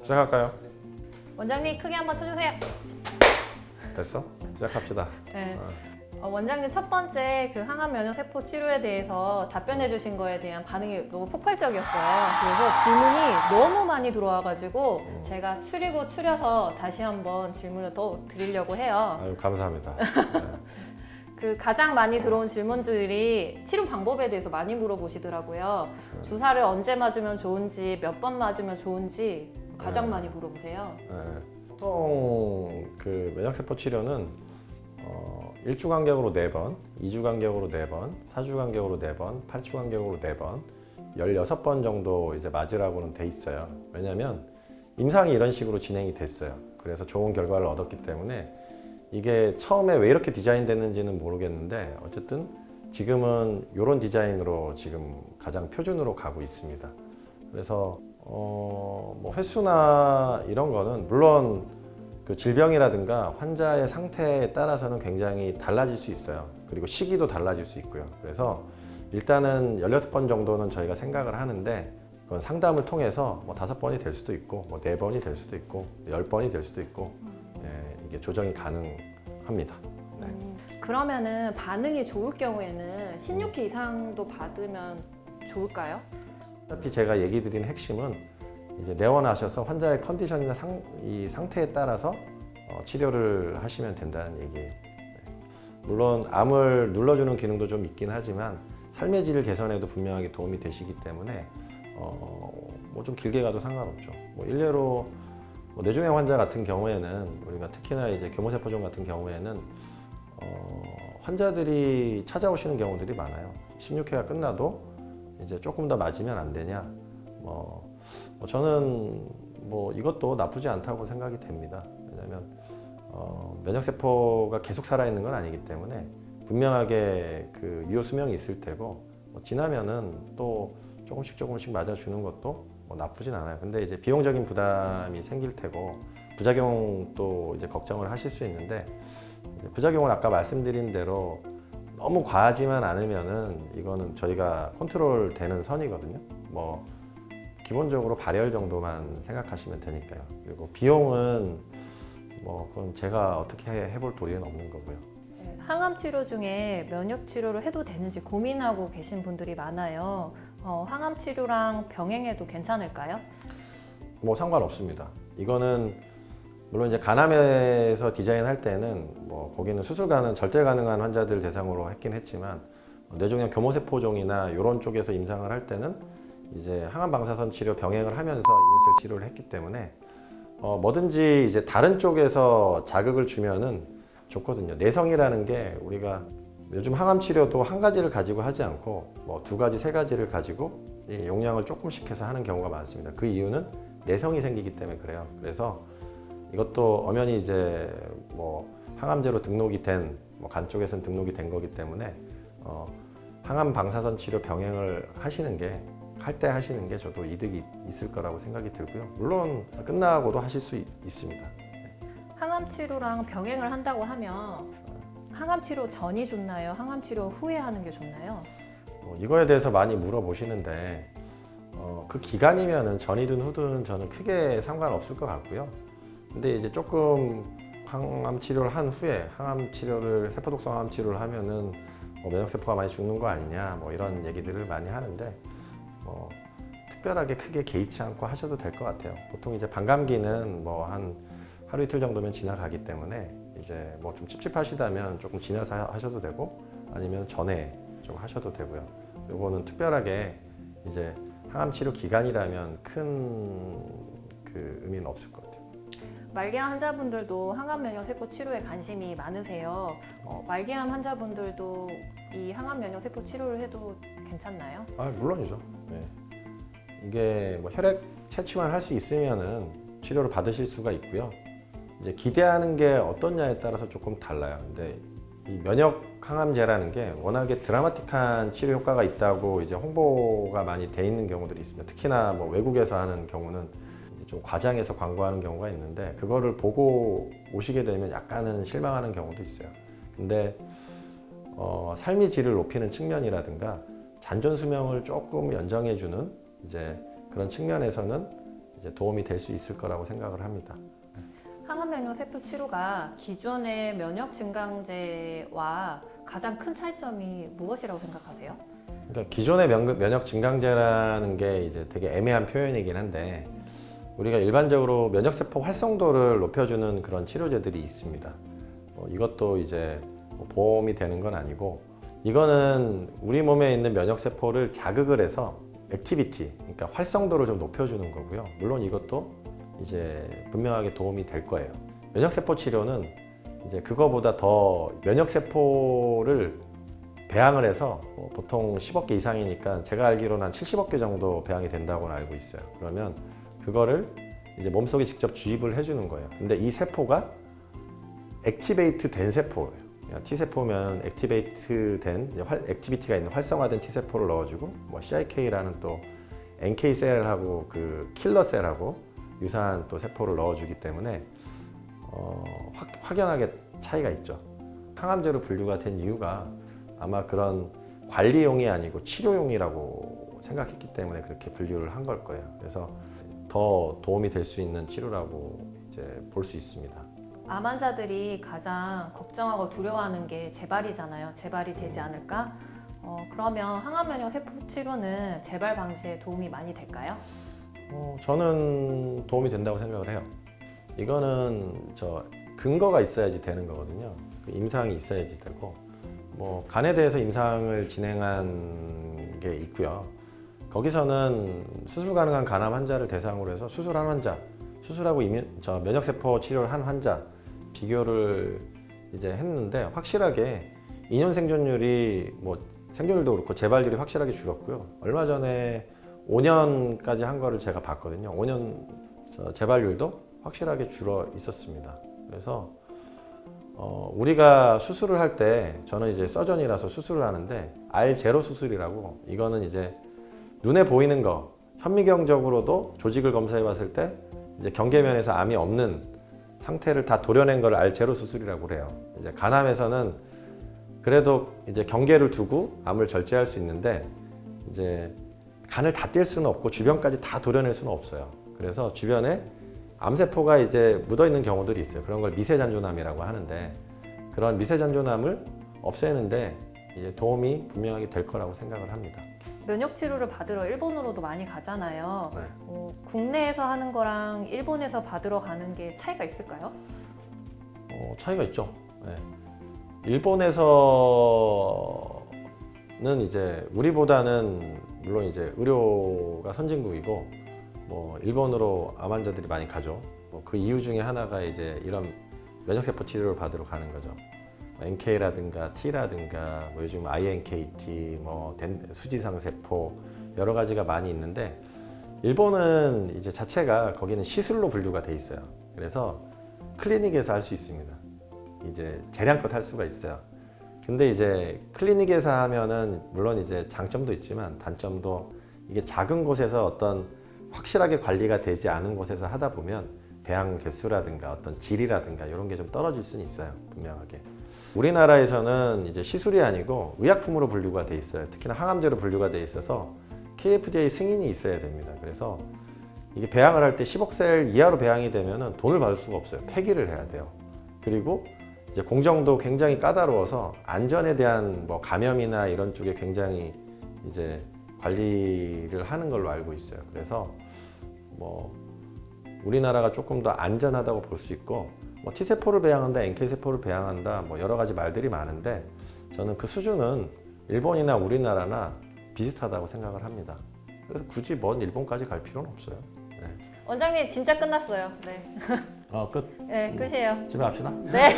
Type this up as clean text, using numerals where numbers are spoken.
시작할까요? 원장님 크게 한번 쳐주세요. 됐어? 시작합시다. 네. 원장님 첫 번째 그 항암 면역 세포 치료에 대해서 답변해 주신 거에 대한 반응이 너무 폭발적이었어요. 그래서 질문이 너무 많이 들어와가지고 제가 추려서 다시 한번 질문을 더 드리려고 해요. 아유, 감사합니다. 그 가장 많이 들어온 질문들이 치료 방법에 대해서 많이 물어보시더라고요. 주사를 언제 맞으면 좋은지, 몇 번 맞으면 좋은지 가장 많이 물어보세요. 보통 그 면역세포 치료는 1주 간격으로 4번, 2주 간격으로 4번, 4주 간격으로 4번, 8주 간격으로 4번, 16번 정도 이제 맞으라고는 돼 있어요. 왜냐면 임상이 이런 식으로 진행이 됐어요. 그래서 좋은 결과를 얻었기 때문에 이게 처음에 왜 이렇게 디자인됐는지는 모르겠는데 어쨌든 지금은 이런 디자인으로 지금 가장 표준으로 가고 있습니다. 그래서 뭐 횟수나 이런 거는 물론 그 질병이라든가 환자의 상태에 따라서는 굉장히 달라질 수 있어요. 그리고 시기도 달라질 수 있고요. 그래서 일단은 16번 정도는 저희가 생각을 하는데 그건 상담을 통해서 뭐 5번이 될 수도 있고 뭐 4번이 될 수도 있고 10번이 될 수도 있고 이게 조정이 가능합니다. 네. 그러면은 반응이 좋을 경우에는 16회 이상도 받으면 좋을까요? 어차피 제가 얘기 드린 핵심은 이제 내원하셔서 환자의 컨디션이나 이 상태에 따라서 치료를 하시면 된다는 얘기예요. 물론 암을 눌러주는 기능도 좀 있긴 하지만 삶의 질 개선에도 분명하게 도움이 되시기 때문에 뭐 좀 길게 가도 상관없죠. 뭐 일례로 뭐 뇌종양 환자 같은 경우에는 우리가 특히나 이제 교모세포종 같은 경우에는 환자들이 찾아오시는 경우들이 많아요. 16회가 끝나도 이제 조금 더 맞으면 안 되냐. 저는 뭐 이것도 나쁘지 않다고 생각이 됩니다. 왜냐하면 면역세포가 계속 살아있는 건 아니기 때문에 분명하게 그 유효 수명이 있을 테고 뭐 지나면은 또 조금씩 맞아주는 것도 뭐 나쁘진 않아요. 근데 이제 비용적인 부담이 생길 테고 부작용도 이제 걱정을 하실 수 있는데 이제 부작용을 아까 말씀드린 대로 너무 과하지만 않으면은 이거는 저희가 컨트롤 되는 선이거든요. 뭐 기본적으로 발열 정도만 생각하시면 되니까요. 그리고 비용은 뭐 그건 제가 어떻게 해볼 도리는 없는 거고요. 항암 치료 중에 면역 치료를 해도 되는지 고민하고 계신 분들이 많아요. 항암 치료랑 병행해도 괜찮을까요? 뭐 상관없습니다. 이거는 물론 이제 간암에서 디자인할 때는 뭐 거기는 수술 가능, 절대 가능한 환자들 대상으로 했긴 했지만 뇌종양 교모세포종이나 이런 쪽에서 임상을 할 때는 이제 항암 방사선 치료 병행을 하면서 이민술 치료를 했기 때문에 뭐든지 이제 다른 쪽에서 자극을 주면은 좋거든요. 내성이라는 게 우리가 요즘 항암 치료도 한 가지를 가지고 하지 않고 뭐 2가지, 3가지를 가지고 용량을 조금씩 해서 하는 경우가 많습니다. 그 이유는 내성이 생기기 때문에 그래요. 그래서 이것도 엄연히 이제 뭐 항암제로 등록이 된 뭐 간 쪽에서는 등록이 된 거기 때문에 항암 방사선 치료 병행을 하시는 게 할 때 하시는 게 저도 이득이 있을 거라고 생각이 들고요. 물론 끝나고도 하실 수 있습니다. 항암 치료랑 병행을 한다고 하면 항암 치료 전이 좋나요? 항암 치료 후에 하는 게 좋나요? 이거에 대해서 많이 물어보시는데 그 기간이면은 전이든 후든 저는 크게 상관없을 것 같고요. 근데 이제 조금 항암 치료를 한 후에 항암 치료를 세포독성 항암 치료를 하면은 면역세포가 많이 죽는 거 아니냐 뭐 이런 얘기들을 많이 하는데 특별하게 크게 개의치 않고 하셔도 될 것 같아요. 보통 이제 반감기는 뭐 한 하루 이틀 정도면 지나가기 때문에 이제 뭐 좀 찝찝하시다면 조금 지나서 하셔도 되고 아니면 전에 좀 하셔도 되고요. 요거는 특별하게 이제 항암 치료 기간이라면 큰 그 의미는 없을 것 같아요. 말기암 환자분들도 항암 면역 세포 치료에 관심이 많으세요. 말기암 환자분들도 이 항암 면역 세포 치료를 해도 괜찮나요? 물론이죠. 네. 이게 뭐 혈액 채취만 할 수 있으면은 치료를 받으실 수가 있고요. 이제 기대하는 게 어떠냐에 따라서 조금 달라요. 근데 이 면역 항암제라는 게 워낙에 드라마틱한 치료 효과가 있다고 이제 홍보가 많이 돼 있는 경우들이 있습니다. 특히나 뭐 외국에서 하는 경우는 좀 과장해서 광고하는 경우가 있는데 그거를 보고 오시게 되면 약간은 실망하는 경우도 있어요. 근데 삶의 질을 높이는 측면이라든가 잔존 수명을 조금 연장해주는 이제 그런 측면에서는 이제 도움이 될 수 있을 거라고 생각을 합니다. 항암 면역 세포 치료가 기존의 면역 증강제와 가장 큰 차이점이 무엇이라고 생각하세요? 그러니까 기존의 면역 증강제라는 게 이제 되게 애매한 표현이긴 한데 우리가 일반적으로 면역 세포 활성도를 높여주는 그런 치료제들이 있습니다. 이것도 이제 보험이 되는 건 아니고 이거는 우리 몸에 있는 면역 세포를 자극을 해서 액티비티, 그러니까 활성도를 좀 높여주는 거고요. 물론 이것도 이제 분명하게 도움이 될 거예요. 면역 세포 치료는 이제 그거보다 더 면역 세포를 배양을 해서 보통 10억 개 이상이니까 제가 알기로는 한 70억 개 정도 배양이 된다고 알고 있어요. 그러면 그거를 이제 몸속에 직접 주입을 해주는 거예요. 근데 이 세포가 액티베이트 된 세포예요. T세포면 액티베이트 된, 액티비티가 있는 활성화된 T세포를 넣어주고 뭐 CIK라는 또 NK 셀하고 그 킬러 셀하고 유사한 또 세포를 넣어주기 때문에 확연하게 차이가 있죠. 항암제로 분류가 된 이유가 아마 그런 관리용이 아니고 치료용이라고 생각했기 때문에 그렇게 분류를 한 걸 거예요. 그래서 더 도움이 될 수 있는 치료라고 이제 볼 수 있습니다. 암 환자들이 가장 걱정하고 두려워하는 게 재발이잖아요. 재발이 되지 않을까? 그러면 항암 면역 세포 치료는 재발 방지에 도움이 많이 될까요? 저는 도움이 된다고 생각을 해요. 이거는 근거가 있어야지 되는 거거든요. 그 임상이 있어야지 되고 뭐 간에 대해서 임상을 진행한 게 있고요. 거기서는 수술 가능한 간암 환자를 대상으로 해서 수술한 환자, 수술하고 면역세포 치료를 한 환자 비교를 이제 했는데 확실하게 2년 생존율이 뭐 생존율도 그렇고 재발률이 확실하게 줄었고요. 얼마 전에 5년까지 한 거를 제가 봤거든요. 5년 재발률도 확실하게 줄어 있었습니다. 그래서 우리가 수술을 할 때 저는 이제 서전이라서 수술을 하는데 R0 수술이라고 이거는 이제 눈에 보이는 거 현미경적으로도 조직을 검사해 봤을 때 이제 경계면에서 암이 없는 상태를 다 도려낸 걸 R0 수술이라고 그래요. 이제 간암에서는 그래도 이제 경계를 두고 암을 절제할 수 있는데 이제 간을 다 뗄 수는 없고 주변까지 다 도려낼 수는 없어요. 그래서 주변에 암세포가 이제 묻어 있는 경우들이 있어요. 그런 걸 미세잔존암이라고 하는데 그런 미세잔존암을 없애는데 이제 도움이 분명하게 될 거라고 생각을 합니다. 면역 치료를 받으러 일본으로도 많이 가잖아요. 네. 국내에서 하는 거랑 일본에서 받으러 가는 게 차이가 있을까요? 차이가 있죠. 네. 일본에서는 이제 우리보다는 물론 이제 의료가 선진국이고 뭐 일본으로 암 환자들이 많이 가죠. 뭐 그 이유 중에 하나가 이제 이런 면역세포 치료를 받으러 가는 거죠. NK라든가 T라든가 뭐 요즘 iNKT, 뭐 수지상 세포 여러 가지가 많이 있는데 일본은 이제 자체가 거기는 시술로 분류가 돼 있어요. 그래서 클리닉에서 할 수 있습니다. 이제 재량껏 할 수가 있어요. 근데 이제 클리닉에서 하면은 물론 이제 장점도 있지만 단점도 이게 작은 곳에서 어떤 확실하게 관리가 되지 않은 곳에서 하다 보면 배양 개수라든가 어떤 질이라든가 이런 게 좀 떨어질 수는 있어요. 분명하게. 우리나라에서는 이제 시술이 아니고 의약품으로 분류가 돼 있어요. 특히나 항암제로 분류가 돼 있어서 KFDA 승인이 있어야 됩니다. 그래서 이게 배양을 할 때 10억 셀 이하로 배양이 되면은 돈을 받을 수가 없어요. 폐기를 해야 돼요. 그리고 이제 공정도 굉장히 까다로워서 안전에 대한 뭐 감염이나 이런 쪽에 굉장히 이제 관리를 하는 걸로 알고 있어요. 그래서 뭐 우리나라가 조금 더 안전하다고 볼 수 있고 뭐 T세포를 배양한다, NK세포를 배양한다 뭐 여러 가지 말들이 많은데 저는 그 수준은 일본이나 우리나라나 비슷하다고 생각을 합니다. 그래서 굳이 먼 일본까지 갈 필요는 없어요. 네. 원장님 진짜 끝났어요. 네. 끝. 네, 끝이에요. 집에 갑시다. 네. 네.